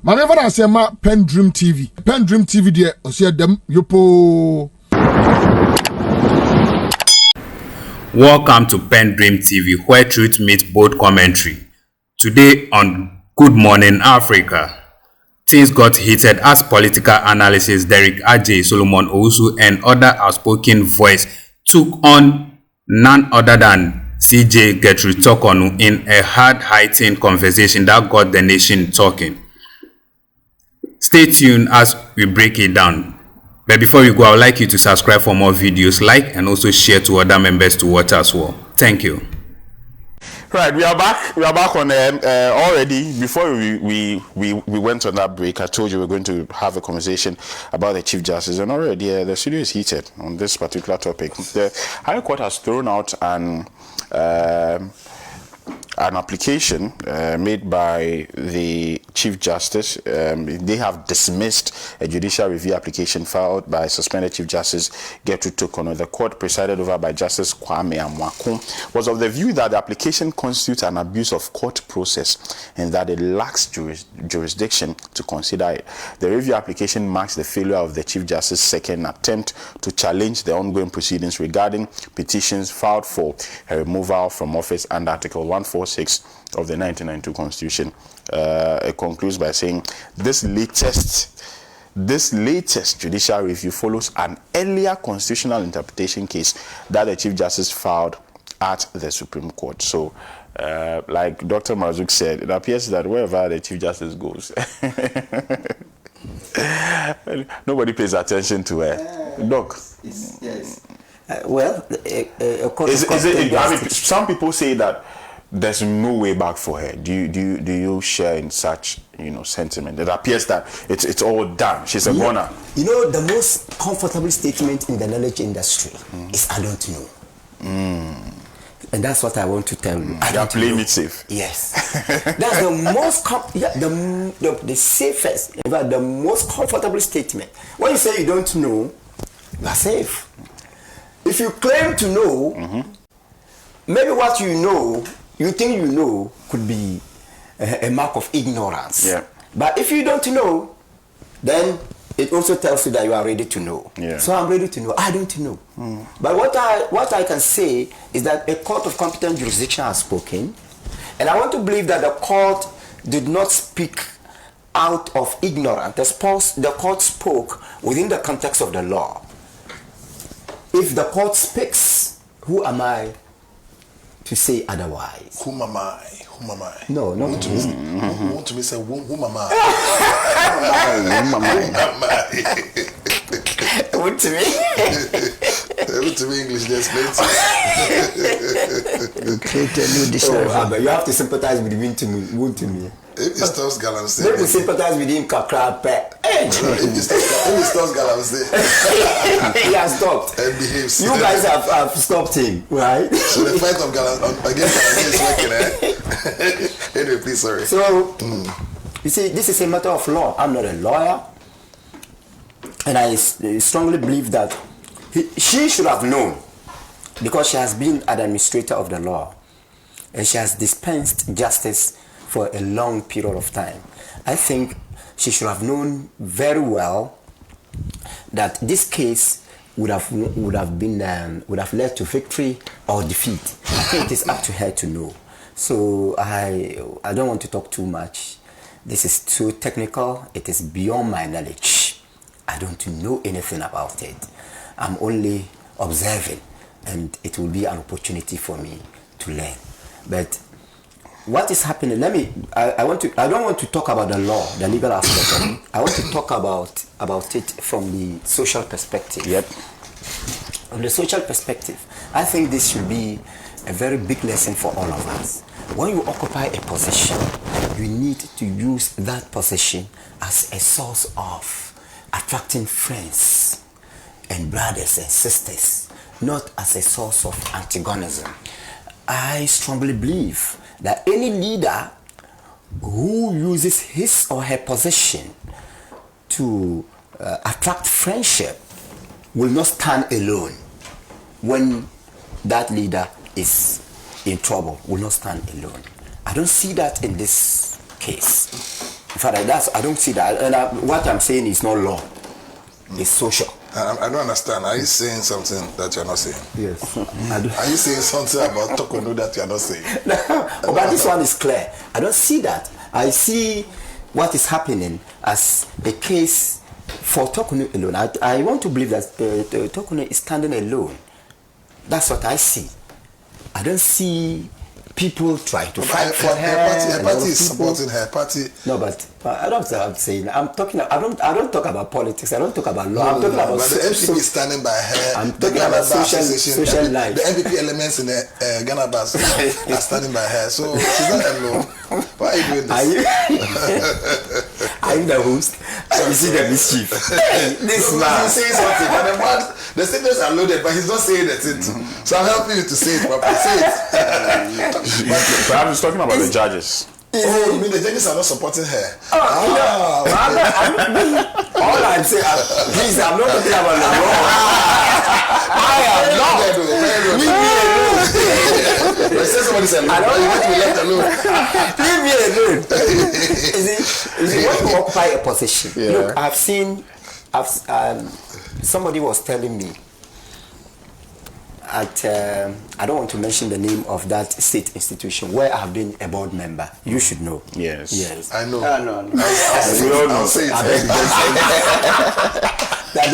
Maneva na say ma PENDREAM TV. PENDREAM TV there osia dem yopo. Welcome to PENDREAM TV, where truth meets bold commentary. Today on Good Morning Africa, things got heated as political analyst Derek Ajay, Solomon Owusu, and other outspoken voice took on none other than CJ Torkornoo in a hard-hitting conversation that got the nation talking. Stay tuned as we break it down. But before we go, I would like you to subscribe for more videos, like, and also share to other members to watch as well. Thank you. Right, we are back. We are back on already. Before we went on that break, I told you we're going to have a conversation about the Chief Justice, and already the studio is heated on this particular topic. The High Court has thrown out an application made by the Chief Justice. They have dismissed a judicial review application filed by suspended Chief Justice Torkornoo. The court, presided over by Justice Kwame Amwako, was of the view that the application constitutes an abuse of court process and that it lacks jurisdiction to consider it. The review application marks the failure of the Chief Justice's second attempt to challenge the ongoing proceedings regarding petitions filed for a removal from office under Article 146 of the 1992 Constitution. It concludes by saying this latest judicial review follows an earlier constitutional interpretation case that the Chief Justice filed at the Supreme Court. So, like Dr. Marzuk said, it appears that wherever the Chief Justice goes, nobody pays attention to her. Doc. Yes. Some people say that there's no way back for her. Do you share in such sentiment? It appears that it's all done. She's a goner. The most comfortable statement in the knowledge industry is "I don't know," and that's what I want to tell you. I don't play know. It safe. Yes, that's the most the safest, in fact, the most comfortable statement. When you say you don't know, you are safe. If you claim to know, maybe what you think you know could be a mark of ignorance. Yeah. But if you don't know, then it also tells you that you are ready to know. Yeah. So I'm ready to know. I don't know. But what I can say is that a court of competent jurisdiction has spoken, and I want to believe that the court did not speak out of ignorance. The court spoke within the context of the law. If the court speaks, who am I to say otherwise? Whom am I? No, not to me. You want to me say whom am I? What to me? To me English, there's plenty. Create a new dictionary. But you have to sympathize with him to me. If it stops Galamsey, maybe sympathize with him, Kakra Pet. If it stops Galamsey, he has stopped. And behaves. You guys have stopped him, right? So the fight of against Galamsey is working, eh? Anyway, please, sorry. So, you see, this is a matter of law. I'm not a lawyer, and I strongly believe that she should have known, because she has been an administrator of the law, and she has dispensed justice for a long period of time. I think she should have known very well that this case would have led to victory or defeat. I think it is up to her to know. So I don't want to talk too much. This is too technical. It is beyond my knowledge. I don't know anything about it. I'm only observing, and it will be an opportunity for me to learn. But what is happening? I don't want to talk about the law, the legal aspect of it. I want to talk about it from the social perspective. Yep. From the social perspective, I think this should be a very big lesson for all of us. When you occupy a position, you need to use that position as a source of attracting friends and brothers and sisters, not as a source of antagonism. I strongly believe that any leader who uses his or her position to attract friendship will not stand alone when that leader is in trouble, will not stand alone. I don't see that in this case. In fact, I don't see that. And what I'm saying is not law. It's social. I don't understand. Are you saying something that you're not saying? Yes. Are you saying something about Torkornoo that you're not saying? But this one is clear. I don't see that. I see what is happening as a case for Torkornoo alone. I want to believe that Torkornoo is standing alone. That's what I see. I don't see people trying to fight for her. Her party is supporting her party. No, but I don't know what I'm saying. I don't talk about politics. I don't talk about law. I'm talking about. But the MPP is standing by her. I'm talking about social life. The MPP elements in the Ghana bus are standing by her. So she's not alone. Why are you doing this? Are you the host? You see the mischief. This man. He's saying something, and the statements are loaded, but he's not saying the thing. So I'm helping you to say it properly. Say it. Perhaps he's talking about the judges. Oh, you mean the judges are not supporting her? All I'm saying, please, I'm not talking about the law. I am not. Leave me alone. But say somebody's alone. You want to be left alone. Leave me alone. Is it when you occupy a position? Yeah. Look, somebody was telling me at I don't want to mention the name of that state institution where I have been a board member. You should know. Yes. I know. No. I'll say it. That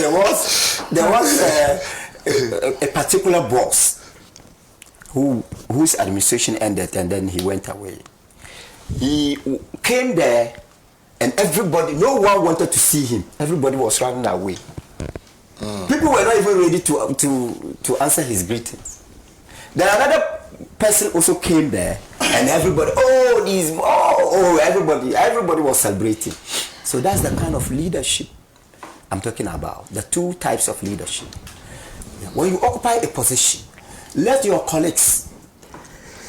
there was a particular boss whose administration ended and then he went away. He came there and no one wanted to see him. Everybody was running away. People were not even ready to answer his greetings. Then another person also came there, and everybody was celebrating. So that's the kind of leadership I'm talking about. The two types of leadership. When you occupy a position, let your colleagues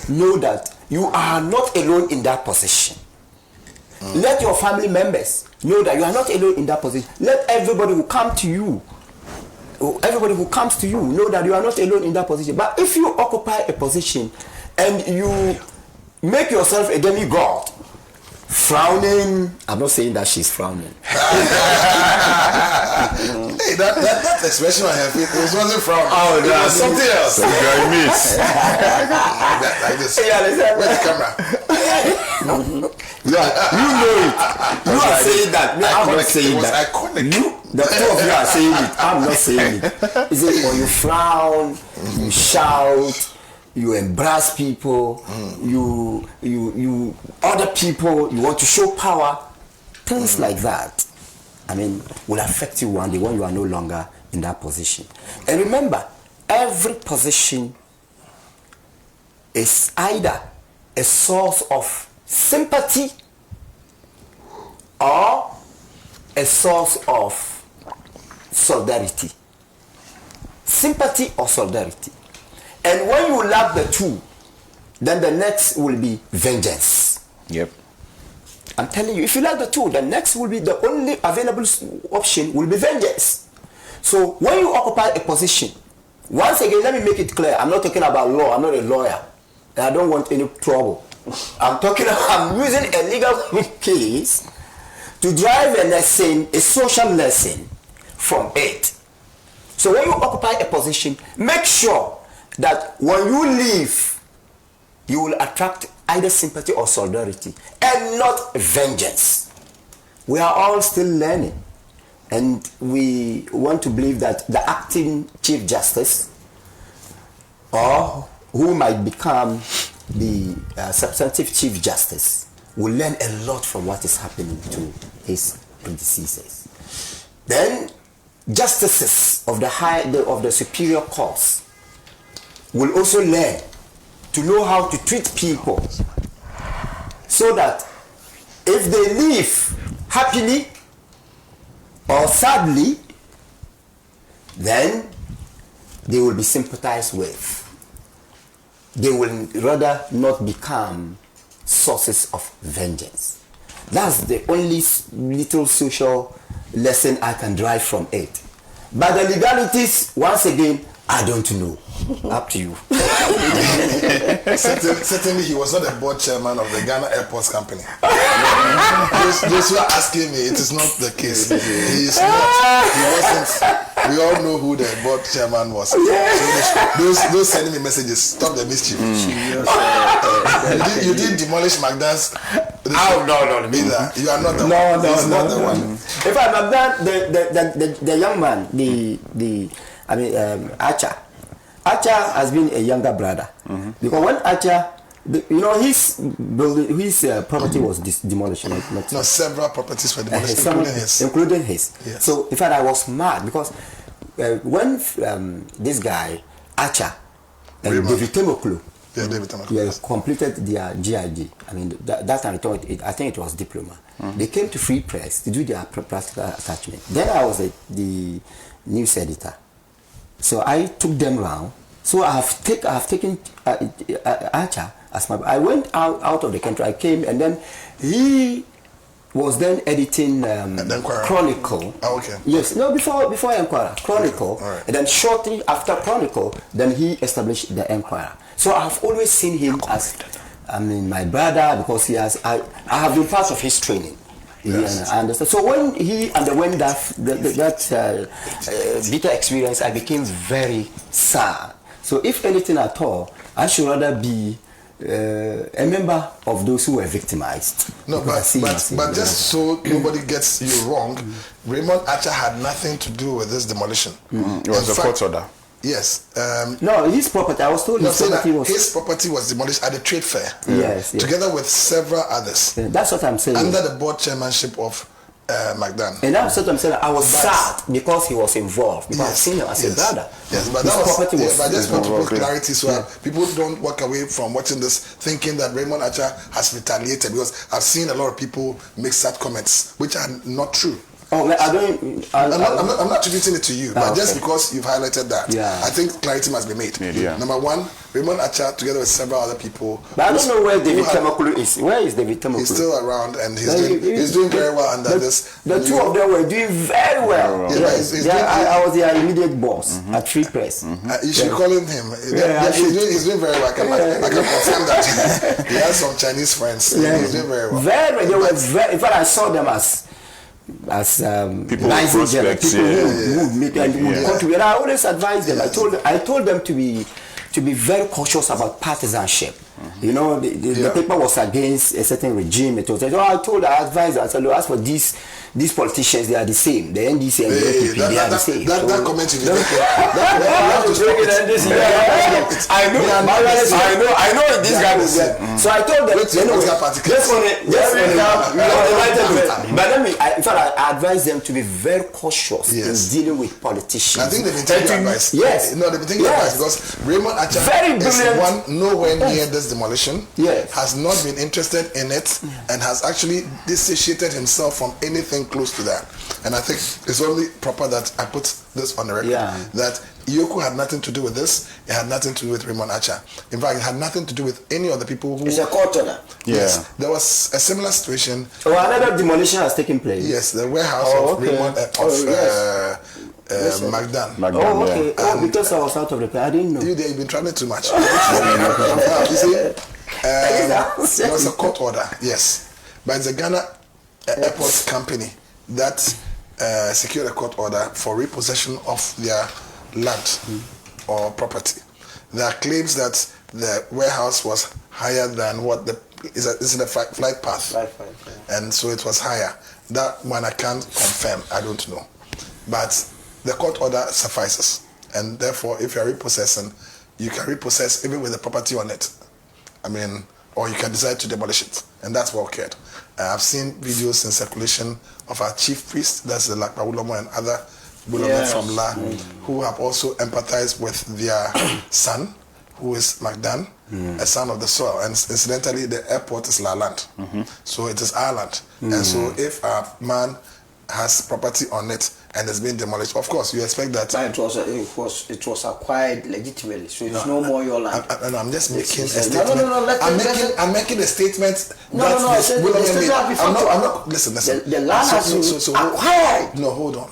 know that you are not alone in that position. Let your family members know that you are not alone in that position. Let everybody who comes to you know that you are not alone in that position. But if you occupy a position and you make yourself a demigod, frowning, I'm not saying that she's frowning. Hey, that expression I have, it wasn't frowning. Oh, it was something else. Like this. Where's the camera? Yeah, you know it. You are saying that. No, I'm not saying it was that. iconic. The two of you are saying it. I'm not saying it. Is it when you frown, you shout, you embarrass people, you other people, you want to show power, things like that. I mean, will affect you one day when you are no longer in that position. And remember, every position is either a source of sympathy or a source of solidarity. Sympathy or solidarity. And when you lack the two, then the next will be vengeance. Yep. I'm telling you, if you lack the two, the next will be the only available option will be vengeance. So when you occupy a position, once again, let me make it clear, I'm not talking about law, I'm not a lawyer, and I don't want any trouble. I'm using a legal case to drive a lesson, a social lesson from it. So when you occupy a position, make sure that when you leave, you will attract either sympathy or solidarity and not vengeance. We are all still learning, and we want to believe that the acting Chief Justice or who might become the substantive Chief Justice will learn a lot from what is happening to his predecessors. Then justices of the superior courts will also learn to know how to treat people so that if they live happily or sadly, then they will be sympathized with. They will rather not become sources of vengeance. That's the only little social lesson I can derive from it. But the legalities, once again, I don't know. Up to you. Certainly, he was not the board chairman of the Ghana Airports Company. those who are asking me, it is not the case. He is not. He wasn't. We all know who the board chairman was. So those sending me messages, stop the mischief. You didn't demolish McDonald's. Oh no. Either. You are not the one. No. He's not the one. In fact, McDonald, the young man, Archer. Archer has been a younger brother because when Archer, his property was demolished. No, several properties were demolished, including his. Yes. So in fact, I was mad because when this guy Archer and David Temoklu completed their GID. I mean, that time I think it was diploma. They came to Free Press to do their practical attachment. Then I was the news editor. So I took them round. So I have taken Archer as my. I went out of the country. I came and then he was then editing Chronicle. Oh, okay. Yes. No, before Enquirer. Chronicle. Okay. All right. And then shortly after Chronicle, then he established the Enquirer. So I have always seen him as my brother because I have been part of his training. Yes. I understand. So when he underwent that bitter experience, I became very sad. So if anything at all, I should rather be a member of those who were victimized. No, but just so nobody gets you wrong, Raymond Archer had nothing to do with this demolition. It was a court order. Yes. No, his property. I was told his property was demolished at the trade fair. Yes. Together with several others. Yeah, that's what I'm saying. Under the board chairmanship of McDonald. And that's what I'm saying. I was sad because he was involved. Because I've seen him as a brother. Yes, but but I just want to put clarity so people don't walk away from watching this thinking that Raymond Archer has retaliated, because I've seen a lot of people make such comments which are not true. Oh, I'm not attributing it to you, but just because you've highlighted that, I think clarity must be made. Number one, Raymond Archer, together with several other people. But I don't know where David Temokulu is. Where is David Temokulu? He's still around, and he's doing very well under this. The two of them were doing very well. I was their immediate boss at Free Press. You should call him. He's doing very well. I can confirm that. He has some Chinese friends. He's doing very well. They were very. In fact, I saw them as people who meet and would contribute. I always advise them. I told them to be very cautious about partisanship. The paper was against a certain regime. I advised them. I said, look, as for these politicians, they are the same. The NDC and the APP, they are the same. That comment you make. I know this guy was there. So I told them, in fact, I advise them to be very cautious in dealing with politicians. I think they've been taking advice. Yes. No, they've been taking advice because Raymond Archer is one nowhere near this demolition, has not been interested in it, and has actually dissociated himself from anything close to that. And I think it's only proper that I put this on the record that Yoko had nothing to do with this. It had nothing to do with Raymond Archer. In fact, it had nothing to do with any of the people who... It's a court order. Yes. There was a similar situation. Another demolition has taken place. Yes, the warehouse of Raymond McDonald. Because I was out of the play, I didn't know. You've been traveling too much. You see, there was a court order, yes, but it's a Ghana Airports Company that secured a court order for repossession of their land or property. There are claims that the warehouse was higher than what is in the flight path, and so it was higher. That one I can't confirm. I don't know, but the court order suffices, and therefore, if you are repossessing, you can repossess even with the property on it. Or you can decide to demolish it, and that's what occurred. I've seen videos in circulation of our chief priest, that's the Lakpa Ulomo, and other Bulomen from La, who have also empathized with their son, who is Magdan, a son of the soil. And incidentally, the airport is La land, so it is our land. And so if a man has property on it and it's been demolished, of course you expect that. It was acquired legitimately, so it's no more your land. I'm just making a statement. I'm making a statement. Listen. The land has been acquired. No, hold on.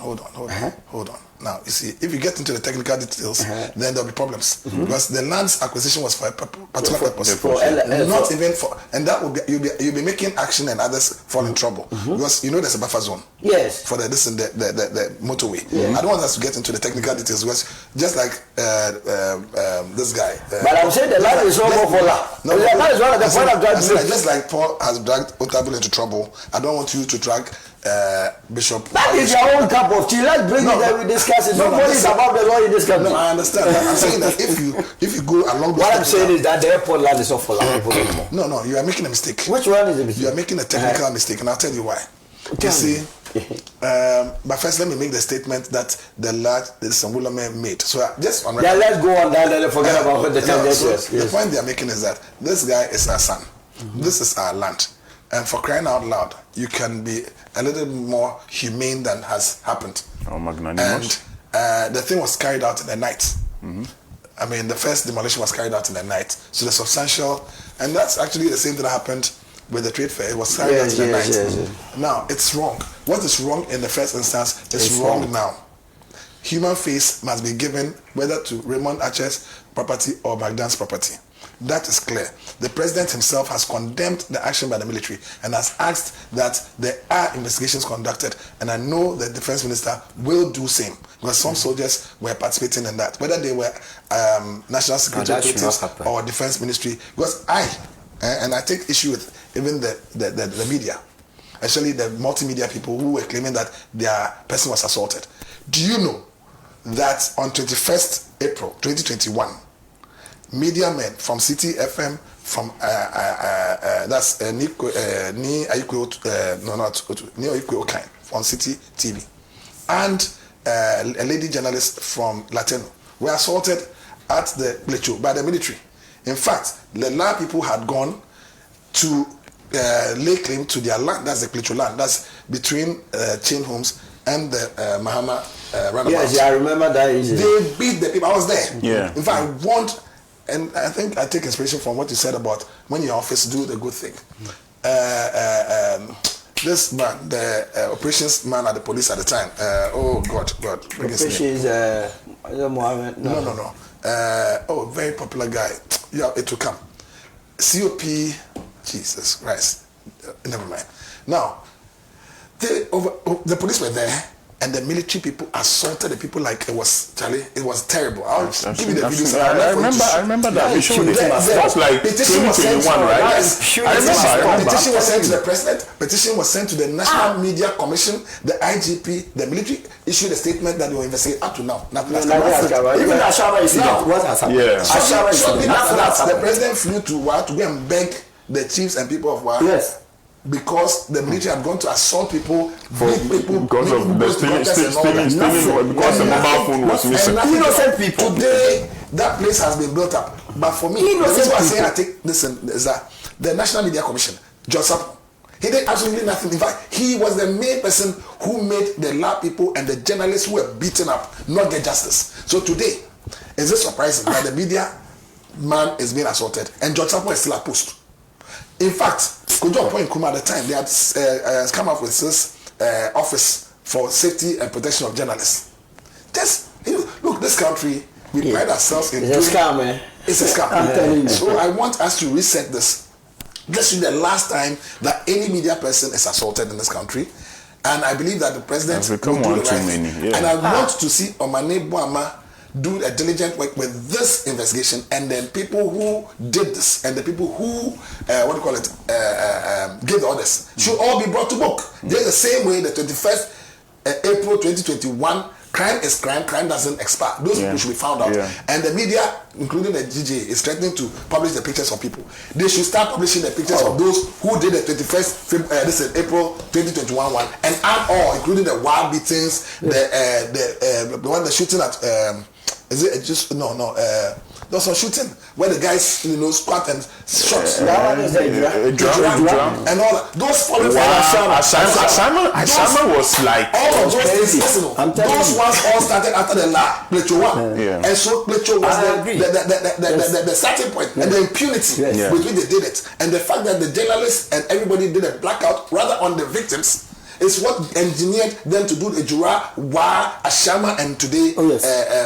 Now, you see, if you get into the technical details, then there'll be problems because the land's acquisition was for a particular purpose, not even for, and that will be you'll be making action and others fall in trouble because you know there's a buffer zone. Yes. For the motorway. I don't want us to get into the technical details because just like this guy. But I'm saying the land is not for land. No, that is one of the point of dragging. Just like Paul has dragged Otabil into trouble, I don't want you to drag Bishop. That is your own cup of tea. Let's bring it and we discuss it. Nobody is about the law in this country. No, I understand. I'm saying that if you go along. What I'm saying is that the airport land is not for land people anymore. No, you are making a mistake. Which one is the mistake? You are making a technical mistake, and I'll tell you why. You see, but first let me make the statement that the Sambulame made. So just on record. Yeah, let's go on that and forget about the tangents. The point they are making is that this guy is our son. This is our land. And for crying out loud, you can be a little more humane than has happened. Oh, magnanimous. And the thing was carried out in the night. I mean, the first demolition was carried out in the night. So the substantial, and that's actually the same thing that happened with the trade fair. It was carried out in the night. Now, it's wrong. What is wrong in the first instance is wrong now. Human face must be given whether to Raymond Archer's property or Baghdad's property. That is clear. The president himself has condemned the action by the military and has asked that there are investigations conducted, and I know the defense minister will do same because some soldiers were participating in that, whether they were national security operatives or defense ministry. Because I take issue with even the media, especially the multimedia people who were claiming that their person was assaulted. Do you know that on 21st April 2021, media men from City FM, from that's on City TV, and a lady journalist from Latino were assaulted at the Plecho by the military. In fact, the La people had gone to lay claim to their land. That's the Plecho land. That's between Chain Homes and the Mahama roundabout. Yes, I remember that. They beat the people. I was there. Yeah. In fact, I want. And I think I take inspiration from what you said about when your office do the good thing. This man, the operations man at the police at the time. Oh God, bring his name. Mohammed. No. Very popular guy. Yeah, it will come. COP. Jesus Christ. Never mind. Now, the police were there. And the military people assaulted the people like it was terrible. I'll give you the videos. I remember that. They showed it. That's like 2021, right? I remember. Petition was sent to the president. Petition was sent to the National Media Commission. The IGP, the military issued a statement that they will investigate up to now. Even Ashara is now. What has happened? Yeah. Shortly after that, the president flew to Wa to go and beg the chiefs and people of Wa. Yes. Because the military had gone to assault people, because of the stealing, because the mobile phone was missing. Innocent people. Today, that place has been built up. But for me, the reason why I say I take this is that the National Media Commission, Joseph, he did absolutely nothing. In fact, he was the main person who made the lab people and the journalists who were beaten up not get justice. So today, is it surprising that the media man is being assaulted and Joseph is still at post? In fact, Kojo Point Kuma at the time, they had come up with this office for safety and protection of journalists. Look, this country, we pride ourselves in it's a scam, man. It's a scam. I'm telling you. So I want us to reset this. This will be the last time that any media person is assaulted in this country. And I believe that the president will do the right thing. And I want to see Omane Boama do a diligent work with this investigation, and then people who did this and the people who gave the orders should all be brought to book. Just the same way the 21st April 2021, crime is crime doesn't expire. Those people should be found out. And the media, including the GJ, is threatening to publish the pictures of people. They should start publishing the pictures of those who did the 21st April 2021 one, and add all, including the wild beatings, the one the shooting at is it just no there was some shooting where the guys squat and shot and all that. Those following Asama was like all of those things. Those ones all started after the Plecho one, and so Plecho was the starting point and the impunity with which they did it, and the fact that the journalists and everybody did a blackout rather on the victims. It's what engineered them to do the Jura, Wa, Ashama, and today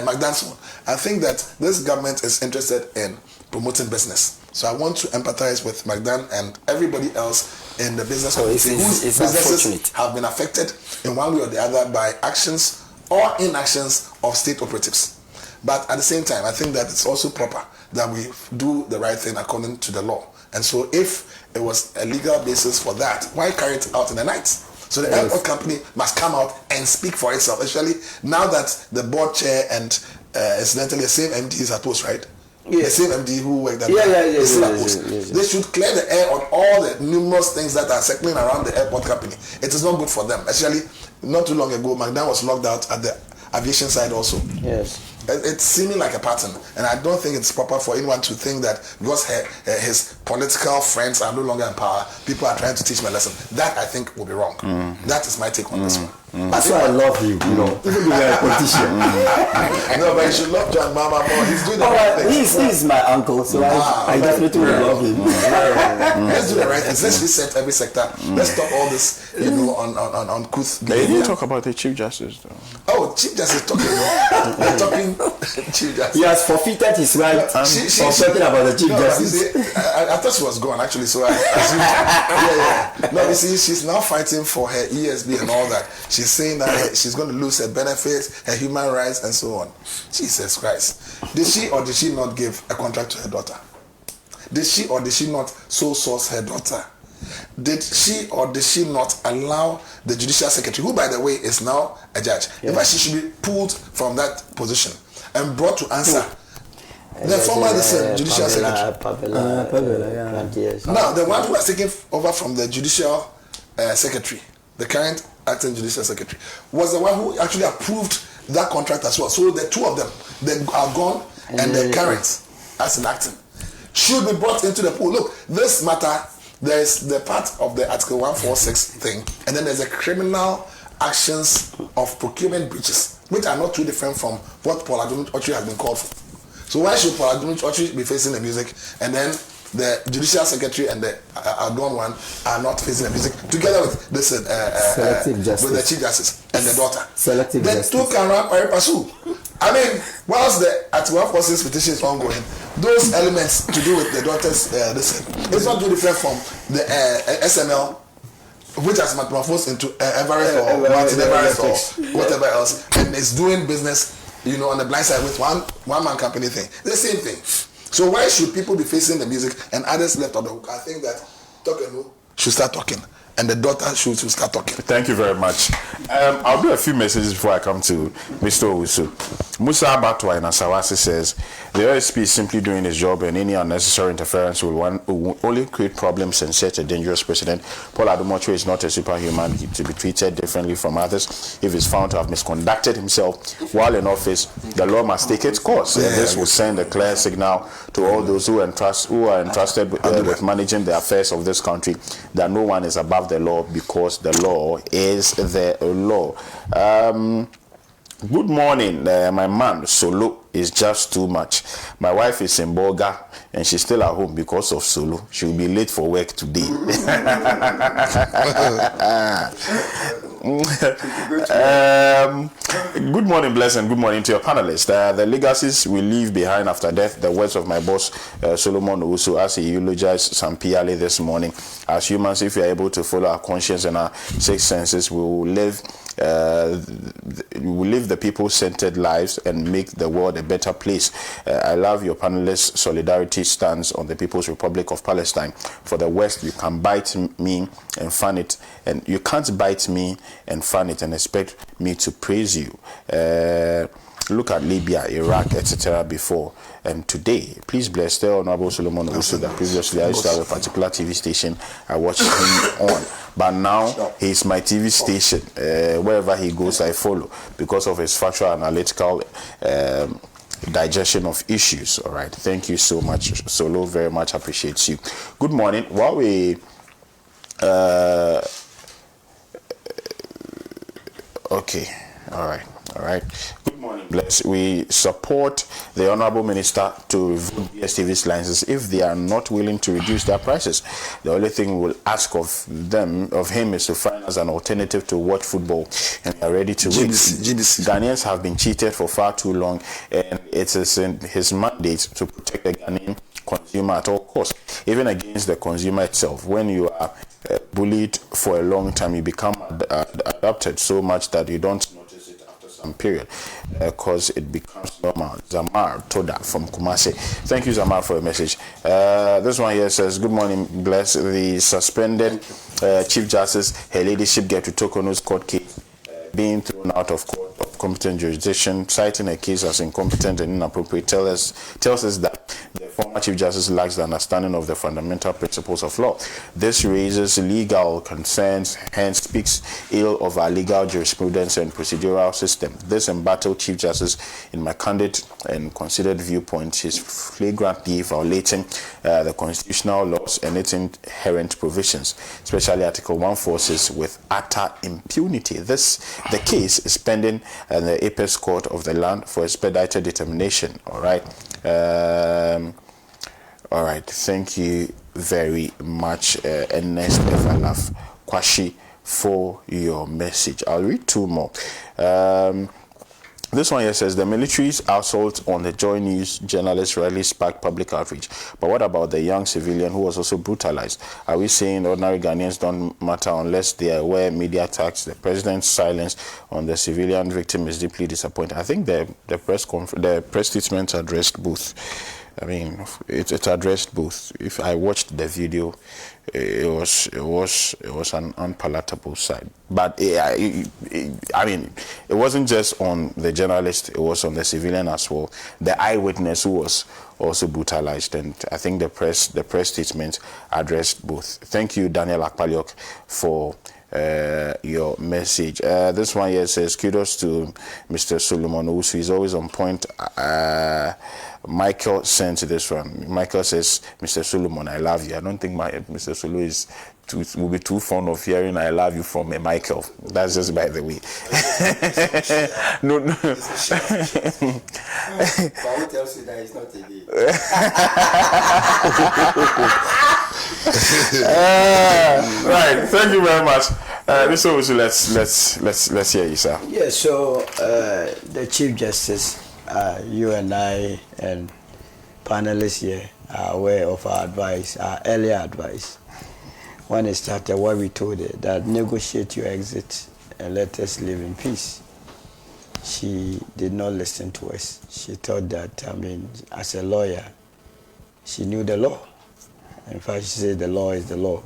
McDonald's. I think that this government is interested in promoting business. So I want to empathize with McDonald and everybody else in the business community whose businesses have been affected in one way or the other by actions or inactions of state operatives. But at the same time, I think that it's also proper that we do the right thing according to the law. And so if it was a legal basis for that, why carry it out in the night? So the airport company must come out and speak for itself, especially now that the board chair and incidentally the same MD is at post, right? Yes. The same MD who worked at is still at post. They should clear the air on all the numerous things that are circling around the airport company. It is not good for them. Actually, not too long ago, McDonald was locked out at the aviation side also. Yes. It's seeming like a pattern, and I don't think it's proper for anyone to think that because his political friends are no longer in power, people are trying to teach him a lesson. That I think will be wrong. That is my take on this one. That's why I love him, you know, even though you're a politician. No, but you should love John Mama more. He's doing the right thing. He's my uncle, so I definitely will love him. Let's do the right things. Let's reset every sector. Let's stop all this, you know, on couth. They didn't talk about the Chief Justice, though. Oh, Chief Justice talking. We're talking Chief Justice. He has forfeited his right of talking about the Chief Justice. I thought she was gone, actually, so I assumed. No, you see, she's now fighting for her ESB and all that. She's saying that she's going to lose her benefits, her human rights, and so on. Jesus Christ. Did she or did she not give a contract to her daughter? Did she or did she not sole source her daughter? Did she or did she not allow the Judicial Secretary, who by the way is now a judge, in fact she should be pulled from that position and brought to answer? The former Judicial Secretary. Now the one who has taken over from the Judicial Secretary, the current acting Judicial Secretary, was the one who actually approved that contract as well. So the two of them, they are gone, and the current as an acting should be brought into the pool. Look, this matter, there is the part of the Article 146 thing, and then there's a criminal actions of procurement breaches, which are not too different from what Paul Adum-Ochri has been called for. So why should Paul Adum-Ochri be facing the music, and then the Judicial Secretary and the Adon one are not facing the music together with this with the Chief Justice and the daughter? Selective the justice. two can pursue. I mean, whilst the Article 146 petition is ongoing, those elements to do with the daughter's it's not too different from the SML, which has metamorphosed into Everest or Martin Everest or whatever else, and is doing business, you know, on the blind side with one man company thing. The same thing. So why should people be facing the music and others left on the hook? I think that Torkornoo should start talking, and the daughter should start talking. Thank you very much. I'll do a few messages before I come to Mr. Owusu. Musa Abatwa in Asawasi says, the OSP is simply doing his job, and any unnecessary interference will only create problems and set a dangerous precedent. Paul Adum-Ochri is not a superhuman to be treated differently from others. If he's found to have misconducted himself while in office, the law must take its course. And this will send a clear signal to all those who are entrusted with managing the affairs of this country that no one is above the law, because the law is the law. Good morning, my man Solo is just too much. My wife is in Boga and she's still at home because of Solo. She'll be late for work today. Good morning, Blessing. Good morning to your panelists. The legacies we leave behind after death, the words of my boss Solomon Owusu as he eulogized Sam Piale this morning. As humans, if we are able to follow our conscience and our sixth senses, we will live the people-centered lives and make the world a better place. I love your panelists' solidarity stance on the People's Republic of Palestine. For the West, you can bite me and fan it, and you can't bite me and fan it and expect me to praise you. Look at Libya, Iraq, etc. before and today. Please bless the Honorable Solomon Owusu that previously I used to have a particular TV station I watched him on, but now he's my TV station. Wherever he goes, I follow because of his factual analytical digestion of issues. All right, thank you so much, Solo. Very much appreciates you. Good morning. While we okay, all right. Good morning. Bless, we support the Honorable Minister to revoke DSTV's licenses if they are not willing to reduce their prices. The only thing we'll ask of him, is to find us an alternative to watch football, and we are ready to wait. Ghanaians have been cheated for far too long, and it is in his mandate to protect the Ghanaian consumer at all costs, even against the consumer itself. When you are bullied for a long time, you become adapted so much that you don't notice it after some period, because it becomes normal. Zamar Toda from Kumasi. Thank you, Zamar, for your message. This one here says, good morning, bless. The suspended Chief Justice, her ladyship get to Torkornoo's court case being thrown out of court of competent jurisdiction, citing a case as incompetent and inappropriate, tells us that the former Chief Justice lacks the understanding of the fundamental principles of law. This raises legal concerns, hence speaks ill of our legal jurisprudence and procedural system. This embattled Chief Justice, in my candid and considered viewpoint, is flagrantly violating the constitutional laws and its inherent provisions, especially Article 146, with utter impunity. The case is pending in the Apex Court of the land for expedited determination. All right. All right. Thank you very much, Ernest Evalaf Kwashi, for your message. I'll read two more. This one here says, the military's assault on the Joy News journalist rarely sparked public outrage. But what about the young civilian who was also brutalized? Are we saying ordinary Ghanaians don't matter unless they are aware media attacks? The president's silence on the civilian victim is deeply disappointing. I think the press statement addressed both. I mean, it addressed both. If I watched the video, it was an unpalatable side. But I mean, it wasn't just on the journalist; it was on the civilian as well. The eyewitness who was also brutalized, and I think the press statement addressed both. Thank you, Daniel Akpaliok, for your message. This one here says, kudos to Mr. Solomon Owusu. He's always on point. Michael sent this one. Michael says, Mr. Solomon, I love you. I don't think Mr. Solo will be too fond of hearing I love you from a Michael. That's just by the way. No. But who tells you that it's not a day? Right. Thank you very much. Mr. Owusu, let's hear you, sir. Yeah. So the Chief Justice, you and I and panelists here are aware of our advice, our earlier advice. When it started, what we told her, that negotiate your exit and let us live in peace. She did not listen to us. She thought that, I mean, as a lawyer, she knew the law. In fact, she said the law is the law.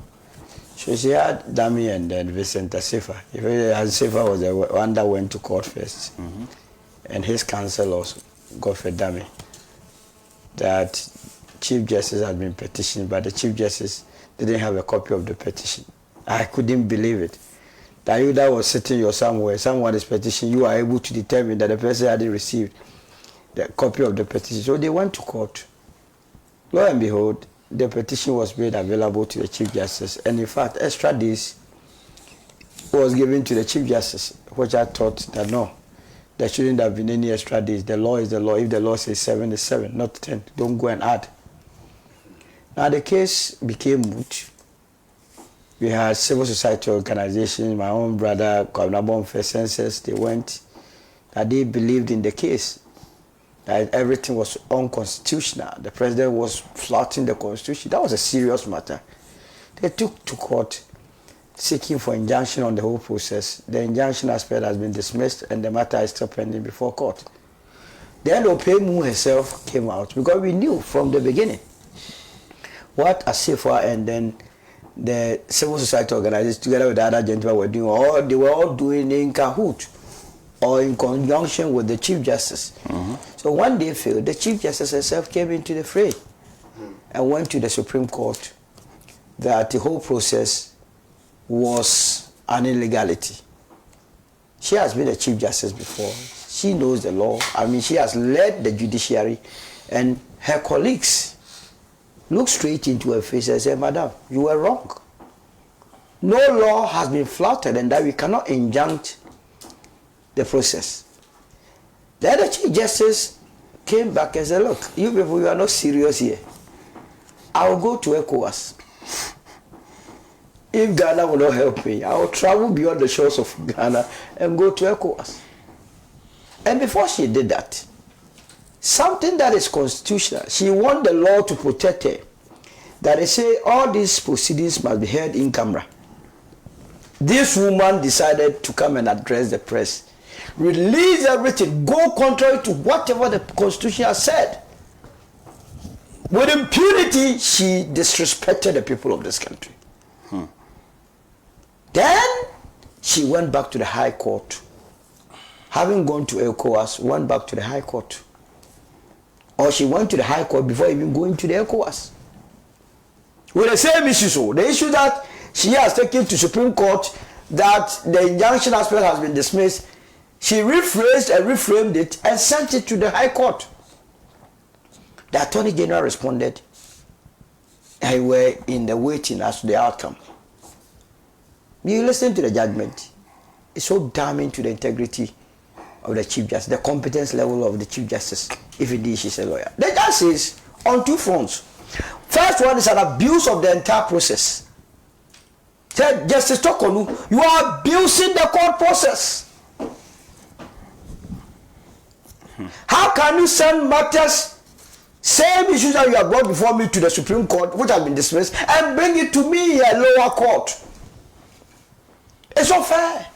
So she had Dami and then Vincent Asifa. Asifa was the one that went to court first. Mm-hmm. And his counsel also, Godfrey Dami, that Chief Justice had been petitioned, but the Chief Justice didn't have a copy of the petition. I couldn't believe it. That you that was sitting somewhere, someone is petitioning, you are able to determine that the person hadn't received the copy of the petition. So they went to court. Lo and behold, the petition was made available to the Chief Justice, and in fact, extra days was given to the Chief Justice, which I thought that no, there shouldn't have been any extra days. The law is the law. If the law says 7 is 7, not 10. Don't go and add. Now the case became moot. We had civil society organizations, my own brother, Kwabnabon First Census, they went, that they believed in the case, that everything was unconstitutional. The president was flouting the constitution. That was a serious matter. They took to court, seeking for injunction on the whole process. The injunction aspect has been dismissed and the matter is still pending before court. Then Opemu herself came out, because we knew from the beginning what Asifa and then the civil society organizations together with the other gentlemen were doing, they were all doing in cahoot or in conjunction with the Chief Justice. Mm-hmm. So one day failed, the Chief Justice herself came into the fray and went to the Supreme Court that the whole process was an illegality. She has been a Chief Justice before. She knows the law. I mean, she has led the judiciary, and her colleagues looked straight into her face and said, Madam, you were wrong. No law has been flouted, and that we cannot injunct the process. Then the Chief Justice came back and said, look, you people, you are not serious here. I will go to ECOWAS. If Ghana will not help me, I will travel beyond the shores of Ghana and go to ECOWAS. And before she did that, something that is constitutional, she want the law to protect her. That they say all these proceedings must be heard in camera. This woman decided to come and address the press, release everything, go contrary to whatever the Constitution has said. With impunity, she disrespected the people of this country. Then she went back to the High Court. Having gone to ECOWAS, went back to the High Court. Or she went to the High Court before even going to the ECOWAS. With the same issue, so the issue that she has taken to Supreme Court, that the injunction aspect has been dismissed, she rephrased and reframed it and sent it to the High Court. The Attorney General responded, and were in the waiting as to the outcome. You listen to the judgment. It's so damning to the integrity of the Chief Justice, the competence level of the Chief Justice, if indeed she's a lawyer. The judge says on two fronts. First one is an abuse of the entire process. Said Justice Torkornoo, you are abusing the court process. How can you send matters, same issues that you have brought before me to the Supreme Court, which have been dismissed, and bring it to me a lower court? It's unfair.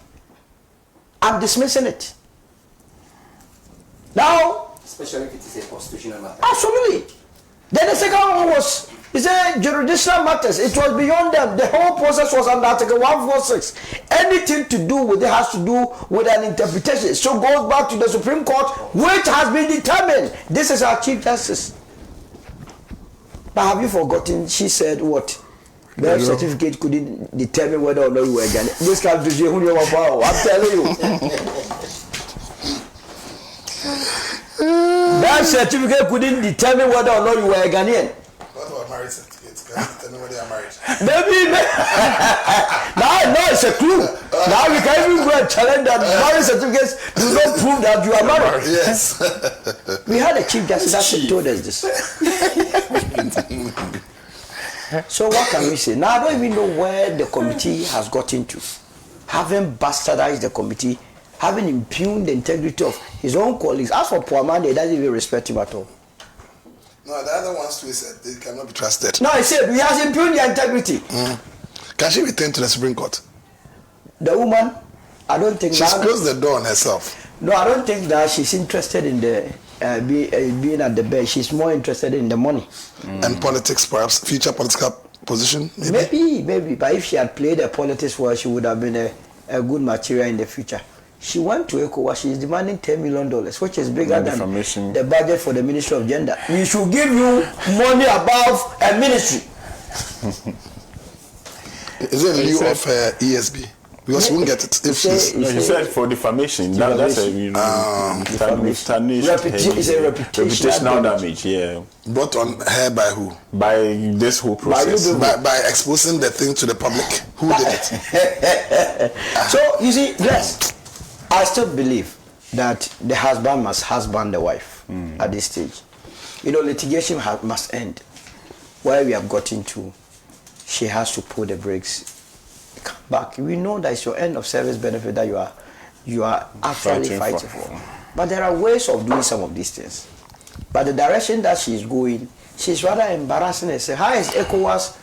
I'm dismissing it. Now, Especially if it is a constitutional matter. absolutely. Then the second one was, it's a judicial matters. It was beyond them. The whole process was under Article 146. Anything to do with it has to do with an interpretation. So goes back to the Supreme Court, which has been determined. This is our Chief Justice. But have you forgotten? She said what? Birth certificate couldn't determine whether or not you were Ghanaian. This country is I'm telling you. Birth certificate couldn't determine whether or not you were a Ghanaian. What about marriage certificates? Can you tell me whether you are married? Maybe. Now it's a clue. Now we can even go and challenge that marriage certificates do not prove that you are married. Yes. We had a Chief Justice that told us this. So what can we say? Now I don't even know where the committee has gotten to. Having bastardized the committee, having impugned the integrity of his own colleagues. As for Puaman, they doesn't even respect him at all. No, the other ones too said they cannot be trusted. No, he said he has impugned their integrity. Can she return to the Supreme Court? The woman, I don't think She's closed the door on herself. No, I don't think that she's interested in the being at the bench. She's more interested in the money. And politics, perhaps, future political position, Maybe. But if she had played the politics well, she would have been a good material in the future. She went to ECOWAS. She's demanding $10 million, which is bigger than the budget for the Ministry of Gender. We should give you money above a ministry. Is it in lieu of ESB? Because you won't get it if she's... No, he said for defamation. That's a It's a reputational damage. Yeah. Brought on her by who? By this whole process. By exposing the thing to the public. Who did it? So you see, yes, I still believe that the husband must husband the wife at this stage. You know, litigation must end. Where we have gotten to, she has to pull the brakes. Come back. We know that it's your end of service benefit that you are actually fighting for. But there are ways of doing some of these things. But the direction that she's going, she's rather embarrassing herself. How is ECOWAS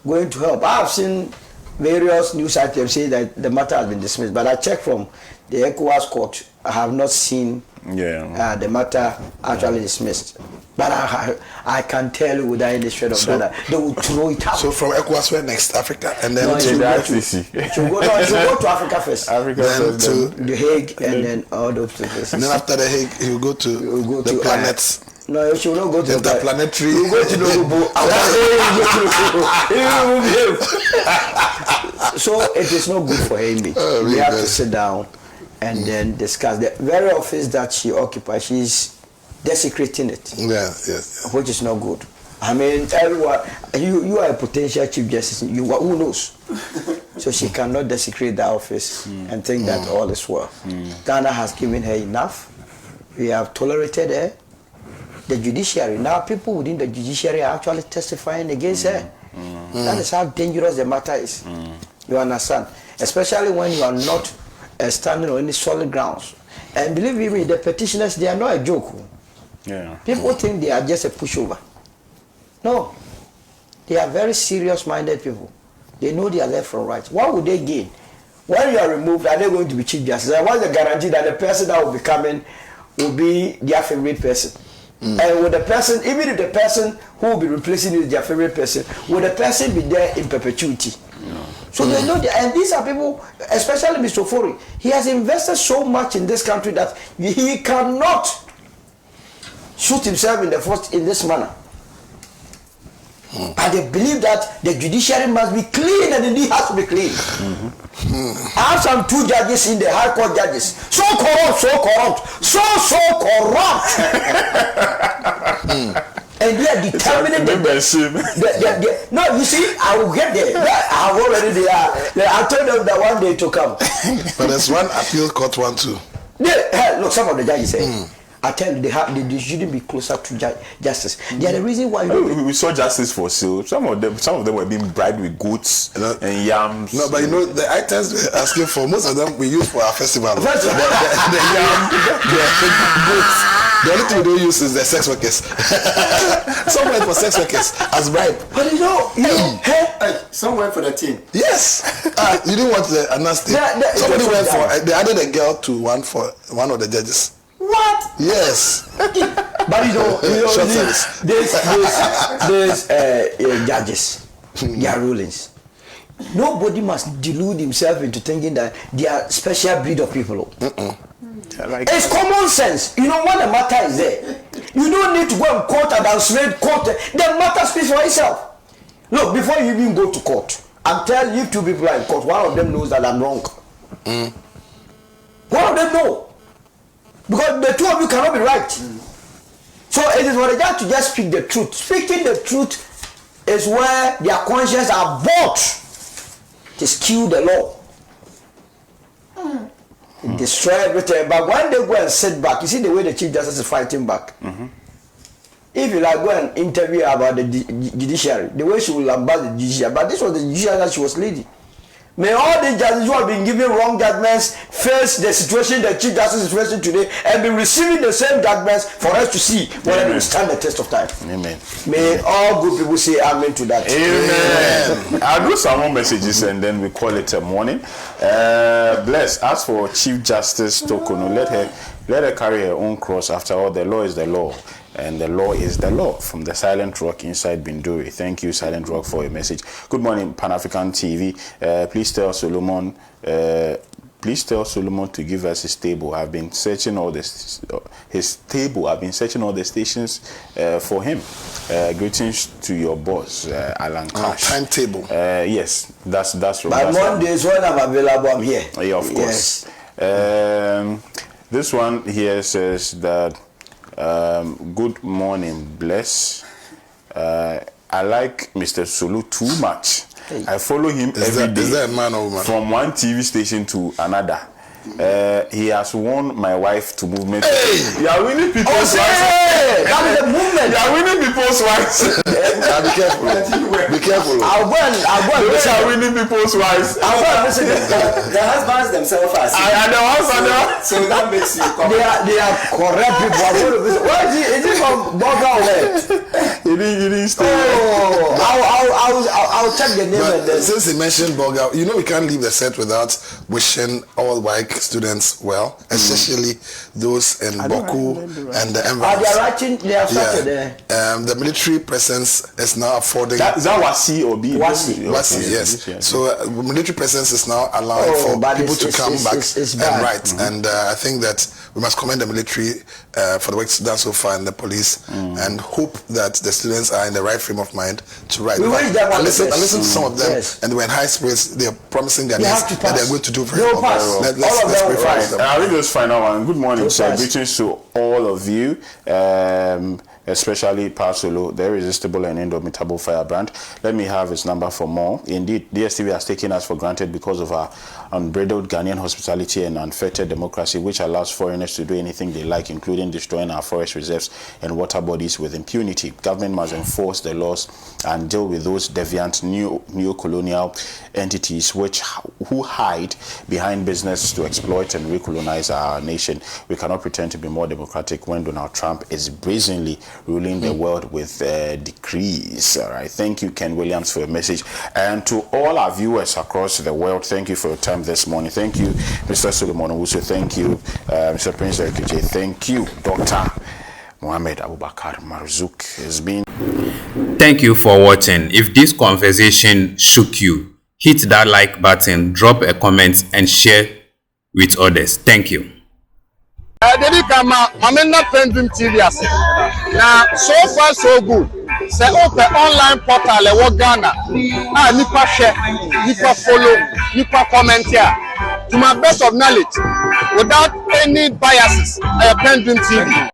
going to help? I have seen various news items say that the matter has been dismissed, but I checked from the ECOWAS court. I have not seen the matter actually dismissed. But I can tell you without any shred of doubt, they will throw it out. So from ECOWAS, where next? Africa? And then to the ICC. She'll go to Africa first. Then to The Hague and then all those places. And then after The Hague, he'll go to the planets. No, she will not go to interplanetary. You go to Nobu. So it is not good for Amy. We have to sit down and then discuss. The very office that she occupies, she's desecrating it. Yes. Which is not good. I mean, everyone, you are a potential Chief Justice. Who knows? So she cannot desecrate that office and think that all is well. Ghana has given her enough. We have tolerated her. The judiciary, now people within the judiciary are actually testifying against her. That is how dangerous the matter is. You understand? Especially when you are not standing on any solid grounds. And believe me, the petitioners, they are not a joke. Yeah. People think they are just a pushover. No. They are very serious-minded people. They know their left from right. What would they gain? When you are removed, are they going to be Chief Justice? And what's the guarantee that the person that will be coming will be their favorite person? And with the person, even if the person who will be replacing you is their favorite person, will the person be there in perpetuity? So they know that, and these are people, especially Mr. Ofori, he has invested so much in this country that he cannot shoot himself in the foot in this manner. And they believe that the judiciary must be clean, and indeed has to be clean. I have some 2 judges in the High Court judges. So corrupt. And they are determining no, you see, I will get there. I have already there. I told them that one day to come. But there's one appeal court one too. Look, some of the judges say, I tell you, they shouldn't be closer to justice. They are the reason why we saw justice for sale. Some of them were being bribed with goats and yams. No, but you know the items we're asking for, most of them we use for our festival. The goats. The only thing we don't use is the sex workers. Some went for sex workers as bribe. But you know, Some went for the team. Yes. You didn't want the nasty. Somebody went for. They added a girl to one of the judges. What? Yes. But you know there's judges, their rulings. Nobody must delude himself into thinking that they are special breed of people. It's common sense. You know what the matter is there. You don't need to go and quote and translate court. The matter speaks for itself. Look, before you even go to court, I'm telling you, 2 people are in court. One of them knows that I'm wrong. One of them know. Because the 2 of you cannot be right. So it is for the judge to just speak the truth. Speaking the truth is where their conscience are bought to skew the law. Destroy everything. But when they go and sit back, you see the way the Chief Justice is fighting back. If you like go and interview about the judiciary, the way she will lambast the judiciary, but this was the judiciary that she was leading. May all the judges who have been given wrong judgments face the situation the Chief Justice is facing today and be receiving the same judgments for us to see whether they will stand the test of time. Amen. May all good people say amen to that. Amen. I'll do some more messages and then we call it a morning. Bless. As for Chief Justice Torkornoo, let her carry her own cross. After all, the law is the law. And the law is the law. From the Silent Rock inside Binduri. Thank you, Silent Rock, for your message. Good morning, Pan-African TV. Please tell Solomon to give us his table. I've been searching all this. His table. I've been searching all the stations for him. Greetings to your boss, Alan Cash. Timetable. Yes, that's right. But Mondays when I'm available, I'm here. Yeah, of course. This one here says that. Good morning, Bless. I like Mr. Sulu too much. Hey. I follow him every day. Is that a man or woman? From one TV station to another. He has won my wife to movement. Hey! You are winning people's wives. That is the movement. You are winning people's wives. Be careful. Be careful. I'll go and They are winning people's wives. I'll go and listen. The husbands themselves are sick. And the ones are there. So that makes you come. They are correct people. Where is it from Boga or where? You didn't stay. Oh, I'll check the name. But And then. since he mentioned Boga, you know we can't leave the set without wishing all white students well, especially those in Boku and the environs. They are writing. They have started there. The military presence is now affording. Is that Wasi or B? Wasi, yes. So military presence is now allowing for people to come back and write. And I think that we must commend the military for the work done so far and the police, and hope that the students are in the right frame of mind to write. I listen to some of them, and they were in high spirits. They are promising their names that they are going to do very well. Let's pray for them. I'll read this final one. Good morning, sir. Greetings to all of you. especially Pasolo, the irresistible and indomitable firebrand. Let me have his number for more. Indeed, DSTV has taken us for granted because of our unbridled Ghanaian hospitality and unfettered democracy, which allows foreigners to do anything they like, including destroying our forest reserves and water bodies with impunity. Government must enforce the laws and deal with those deviant neo-colonial entities who hide behind business to exploit and recolonize our nation. We cannot pretend to be more democratic when Donald Trump is brazenly ruling the world with decrees. All right. Thank you, Ken Williams, for your message. And to all our viewers across the world, thank you for your time this morning. Thank you, Mr. Solomon Owusu. Thank you, Mr. Prince Ekije. Thank you, Dr. Mohammed Abubakar Marzouk. Has been. Thank you for watching. If this conversation shook you, hit that like button, drop a comment, and share with others. Thank you. PENDREAM TV now, so far so good. Say open online portal e wo Ghana. Nipa share, nipa follow, nipa comment here. To my best of knowledge, without any biases, PENDREAM TV.